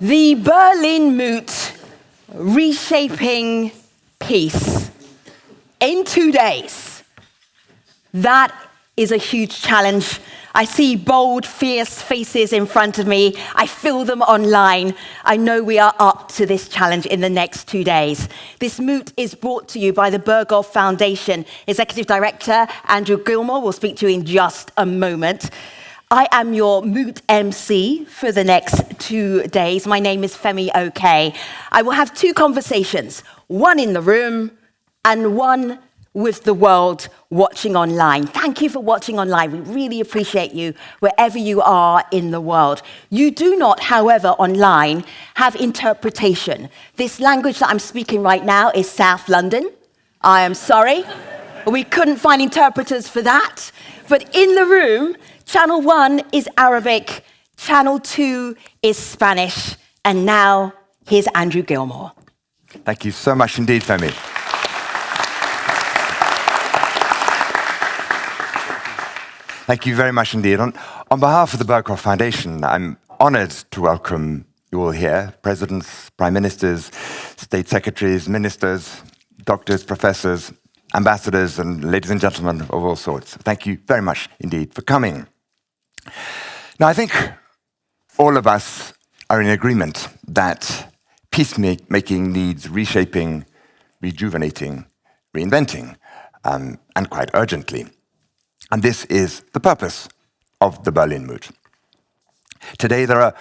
The Berlin Moot, reshaping peace in 2 days. That is a huge challenge. I see bold, fierce faces in front of me. I feel them online. I know we are up to this challenge in the next 2 days. This Moot is brought to you by the Berghof Foundation. Executive Director Andrew Gilmour will speak to you in just a moment. I am your Moot MC for the next 2 days. My name is Femi Oke. I will have 2 conversations, one in the room and one with the world watching online. Thank you for watching online. We really appreciate you wherever you are in the world. You do not, however, online have interpretation. This language that I'm speaking right now is South London. I am sorry. We couldn't find interpreters for that. But in the room, Channel 1 is Arabic, Channel 2 is Spanish, and now here's Andrew Gilmour. Thank you so much indeed, Femi. Thank you very much indeed. On behalf of the Berghof Foundation, I'm honored to welcome you all here, presidents, prime ministers, state secretaries, ministers, doctors, professors, ambassadors, and ladies and gentlemen of all sorts. Thank you very much indeed for coming. Now, I think all of us are in agreement that peacemaking needs reshaping, rejuvenating, reinventing, and quite urgently. And this is the purpose of the Berlin Moot. Today, there are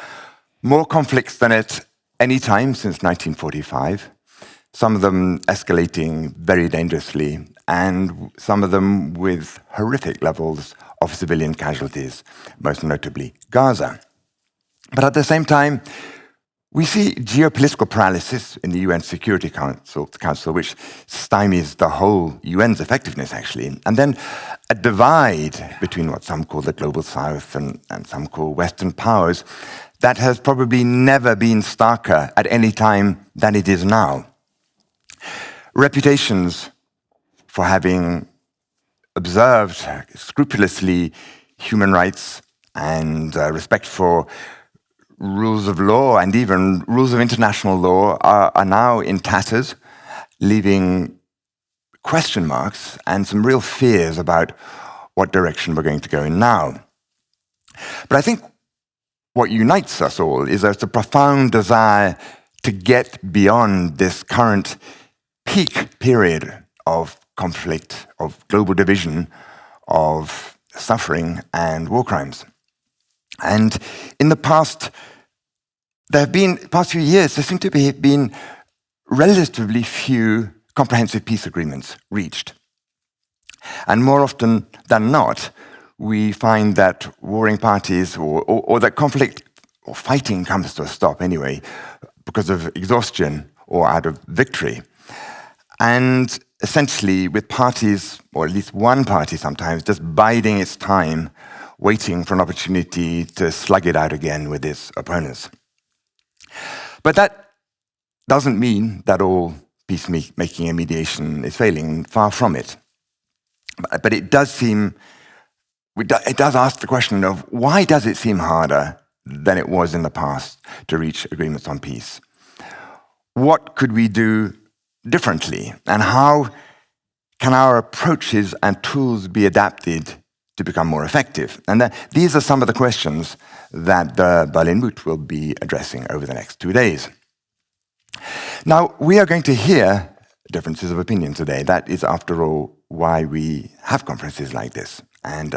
more conflicts than at any time since 1945, some of them escalating very dangerously, and some of them with horrific levels of civilian casualties, most notably Gaza. But at the same time, we see geopolitical paralysis in the UN Security Council, which stymies the whole UN's effectiveness, actually. And then a divide between what some call the global south and some call Western powers that has probably never been starker at any time than it is now. Reputations for having observed scrupulously human rights and respect for rules of law and even rules of international law are now in tatters, leaving question marks and some real fears about what direction we're going to go in now. But I think what unites us all is there's a profound desire to get beyond this current peak period of conflict, of global division, of suffering and war crimes. And in the past few years, there seem to have been relatively few comprehensive peace agreements reached. And more often than not, we find that warring parties or that conflict or fighting comes to a stop anyway because of exhaustion or out of victory. And essentially with parties, or at least one party sometimes, just biding its time, waiting for an opportunity to slug it out again with its opponents. But that doesn't mean that all peacemaking and mediation is failing, far from it. But it does ask the question of why does it seem harder than it was in the past to reach agreements on peace? What could we do differently? And how can our approaches and tools be adapted to become more effective? And these are some of the questions that the Berlin Moot will be addressing over the next 2 days. Now, we are going to hear differences of opinion today. That is, after all, why we have conferences like this, and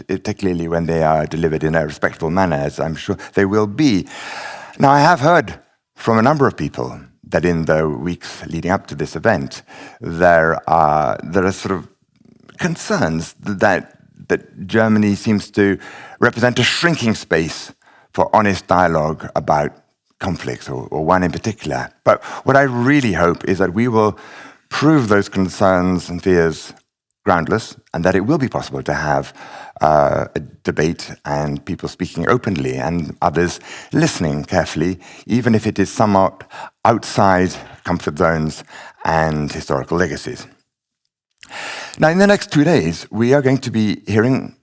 particularly when they are delivered in a respectful manner, as I'm sure they will be. Now, I have heard from a number of people that in the weeks leading up to this event, there are sort of concerns that Germany seems to represent a shrinking space for honest dialogue about conflicts, or one in particular. But what I really hope is that we will prove those concerns and fears groundless, and that it will be possible to have a debate and people speaking openly and others listening carefully, even if it is somewhat outside comfort zones and historical legacies. Now, in the next 2 days, we are going to be hearing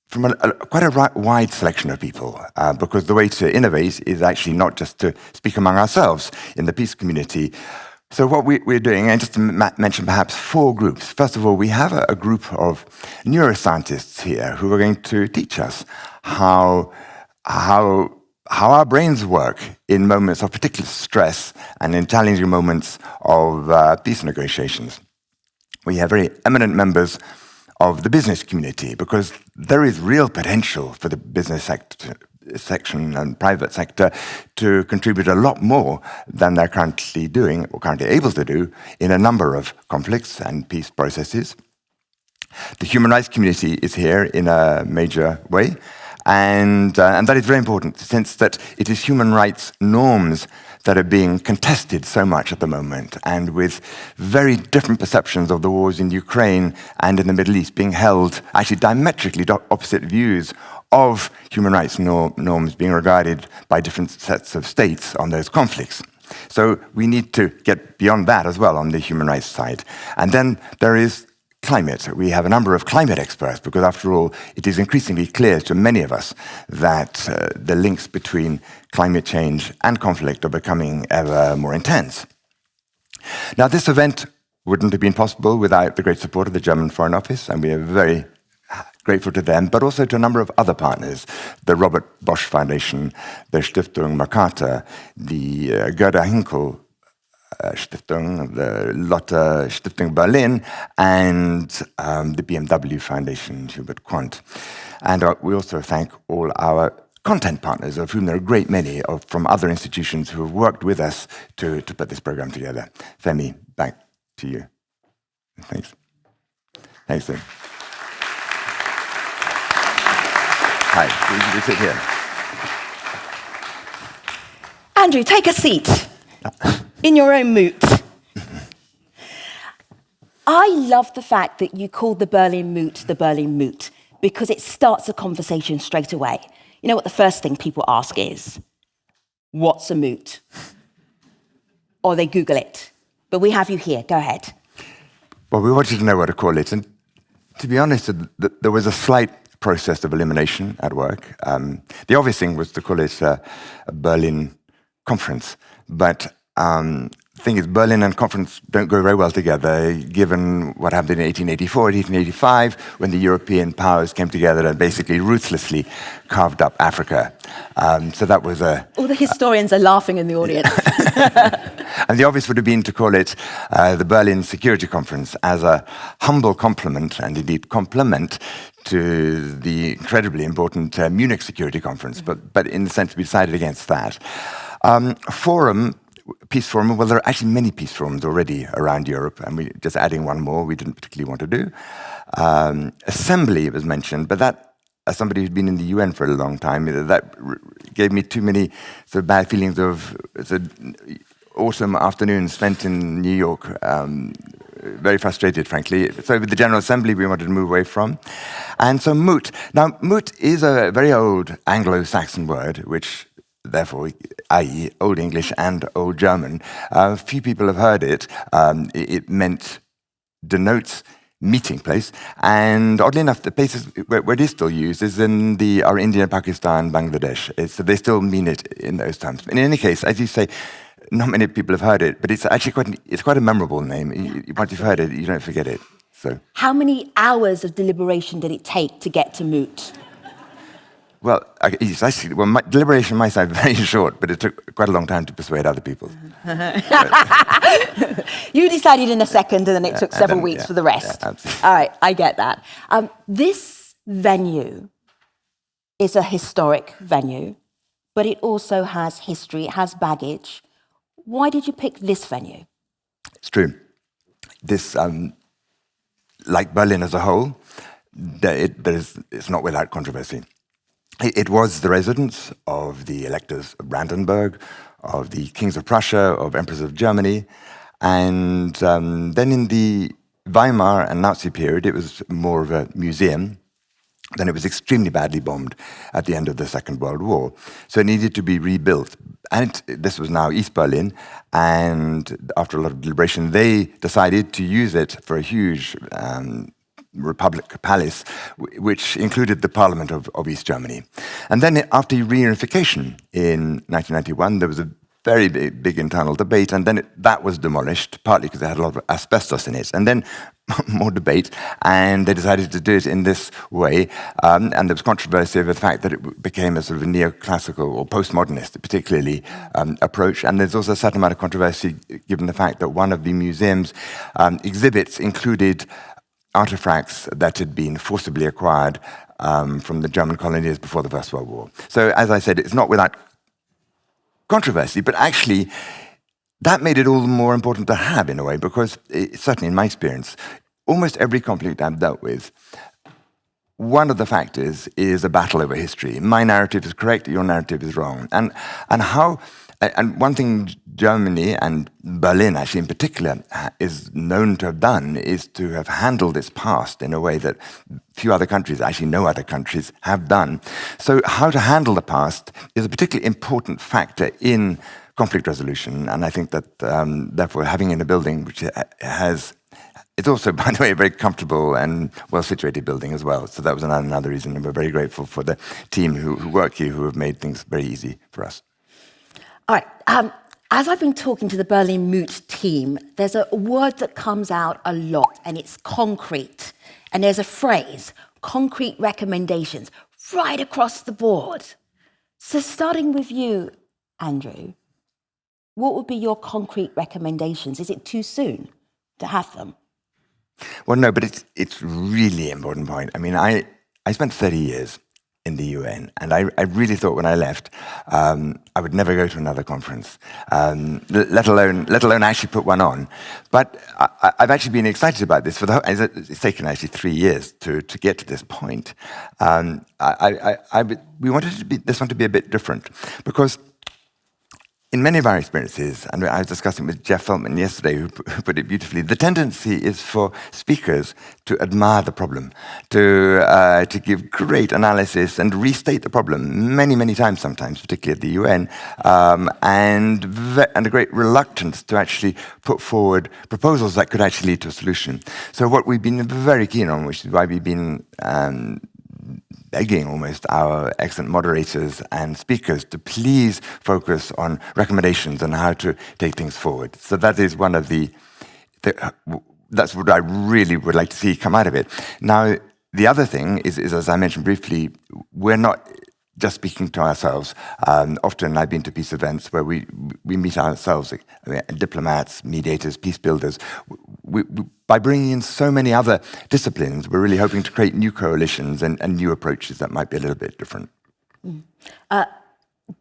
from quite a wide selection of people, because the way to innovate is actually not just to speak among ourselves in the peace community. So what we're doing, and just to mention perhaps 4 groups. First of all, we have a group of neuroscientists here who are going to teach us how our brains work in moments of particular stress and in challenging moments of peace negotiations. We have very eminent members of the business community, because there is real potential for the business section and private sector to contribute a lot more than they're currently doing or currently able to do in a number of conflicts and peace processes. The human rights community is here in a major way, and that is very important, since that it is human rights norms that are being contested so much at the moment, and with very different perceptions of the wars in Ukraine and in the Middle East being held, actually diametrically opposite views of human rights norms being regarded by different sets of states on those conflicts. So we need to get beyond that as well on the human rights side. And then there is climate. We have a number of climate experts, because after all, it is increasingly clear to many of us that the links between climate change and conflict are becoming ever more intense. Now, this event wouldn't have been possible without the great support of the German Foreign Office, and we are very grateful to them, but also to a number of other partners, the Robert Bosch Foundation, the Stiftung Mercator, the Gerda Hinkel Stiftung, the Lotte Stiftung Berlin, and the BMW Foundation, Hubert Quandt. And we also thank all our content partners, of whom there are a great many from other institutions who have worked with us to put this program together. Femi, back to you. Thanks. Thanks, Tim. Hi, you can sit here. Andrew, take a seat in your own moot. I love the fact that you called the Berlin Moot, because it starts a conversation straight away. You know what the first thing people ask is, what's a moot? Or they Google it. But we have you here, go ahead. Well, we wanted to know what to call it, and to be honest, there was a slight process of elimination at work. The obvious thing was to call it a Berlin conference, but the thing is, Berlin and conference don't go very well together, given what happened in 1884 and 1885, when the European powers came together and basically ruthlessly carved up Africa. So that was a... All the historians are laughing in the audience. And the obvious would have been to call it the Berlin Security Conference, as a humble compliment, and indeed complement, to the incredibly important Munich Security Conference. But in the sense, we decided against that. Peace Forum, well, there are actually many peace forums already around Europe, and we're just adding one more we didn't particularly want to do. Assembly was mentioned, but that, as somebody who's been in the UN for a long time, that gave me too many sort of bad feelings of autumn afternoons spent in New York. Very frustrated, frankly. So with the General Assembly, we wanted to move away from. And so moot. Now, moot is a very old Anglo-Saxon word, which therefore, i.e. Old English and Old German. Few people have heard it. It denotes meeting place. And oddly enough, the places where it is still used is in our India, Pakistan, Bangladesh. So they still mean it in those terms. In any case, as you say, not many people have heard it, but it's actually quite a memorable name. Once you've heard it, you don't forget it. So, how many hours of deliberation did it take to get to moot? Well, my deliberation on my side very short, but it took quite a long time to persuade other people. You decided in a second, and then it took several weeks for the rest. Yeah, absolutely. All right, I get that. This venue is a historic venue, but it also has history, it has baggage. Why did you pick this venue? It's true. This, like Berlin as a whole, it's not without controversy. It was the residence of the electors of Brandenburg, of the kings of Prussia, of emperors of Germany, and then in the Weimar and Nazi period, it was more of a museum. Then it was extremely badly bombed at the end of the Second World War. So it needed to be rebuilt. And this was now East Berlin, and after a lot of deliberation, they decided to use it for a huge Republic Palace, which included the Parliament of East Germany. And then after reunification in 1991, there was a very big internal debate, and then that was demolished, partly because it had a lot of asbestos in it. And then more debate, and they decided to do it in this way. And there was controversy over the fact that it became a sort of a neoclassical or postmodernist, particularly, approach. And there's also a certain amount of controversy given the fact that one of the museum's exhibits included artifacts that had been forcibly acquired from the German colonies before the First World War. So, as I said, it's not without controversy, but actually that made it all the more important to have, in a way, because certainly in my experience, almost every conflict I've dealt with, one of the factors is a battle over history. My narrative is correct, your narrative is wrong. And one thing Germany and Berlin, actually in particular, is known to have done is to have handled its past in a way that few other countries, actually no other countries, have done. So how to handle the past is a particularly important factor in conflict resolution, and I think that therefore having in a building which has, it's also, by the way, a very comfortable and well-situated building as well. So that was another reason, and we're very grateful for the team who work here, who have made things very easy for us. All right. As I've been talking to the Berlin Moot team, there's a word that comes out a lot, and it's concrete. And there's a phrase, concrete recommendations, right across the board. So starting with you, Andrew, what would be your concrete recommendations? Is it too soon to have them? Well, no, but it's really an important point. I mean, I spent 30 years in the UN, and I really thought when I left, I would never go to another conference, let alone actually put one on. But I've actually been excited about this it's taken actually 3 years to get to this point. We wanted this one to be a bit different, because in many of our experiences, and I was discussing with Jeff Feltman yesterday, who put it beautifully, the tendency is for speakers to admire the problem, to give great analysis and restate the problem many, many times sometimes, particularly at the UN, and a great reluctance to actually put forward proposals that could actually lead to a solution. So what we've been very keen on, which is why we've been begging almost our excellent moderators and speakers to please focus on recommendations on how to take things forward. So that is one of that's what I really would like to see come out of it. Now, the other thing is as I mentioned briefly, we're not just speaking to ourselves. Often I've been to peace events where we meet ourselves, diplomats, mediators, peace builders. By bringing in so many other disciplines, we're really hoping to create new coalitions and new approaches that might be a little bit different.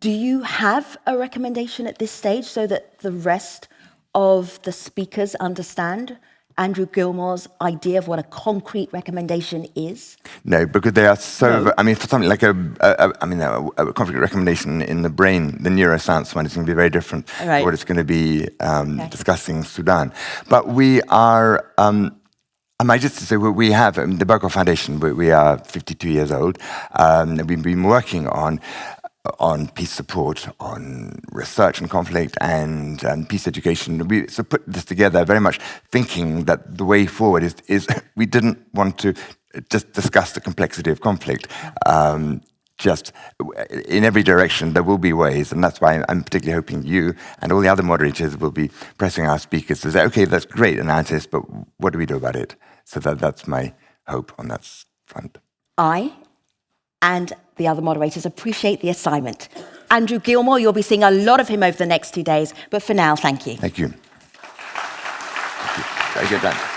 Do you have a recommendation at this stage so that the rest of the speakers understand Andrew Gilmour's idea of what a concrete recommendation is? No, because they are so. No. I mean, for something like a concrete recommendation in the brain, the neuroscience one is going to be very different to what it's going to be discussing Sudan. But we are. I might just say we have the Berghof Foundation. We are 52 years old. We've been working on peace support, on research and conflict, and peace education. We put this together very much thinking that the way forward is we didn't want to just discuss the complexity of conflict. Just in every direction, there will be ways, and that's why I'm particularly hoping you and all the other moderators will be pressing our speakers to say, okay, that's great analysis, but what do we do about it? So that's my hope on that front. I and the other moderators appreciate the assignment. Andrew Gilmour, you'll be seeing a lot of him over the next 2 days, but for now, thank you. Thank you. Very good, Dan.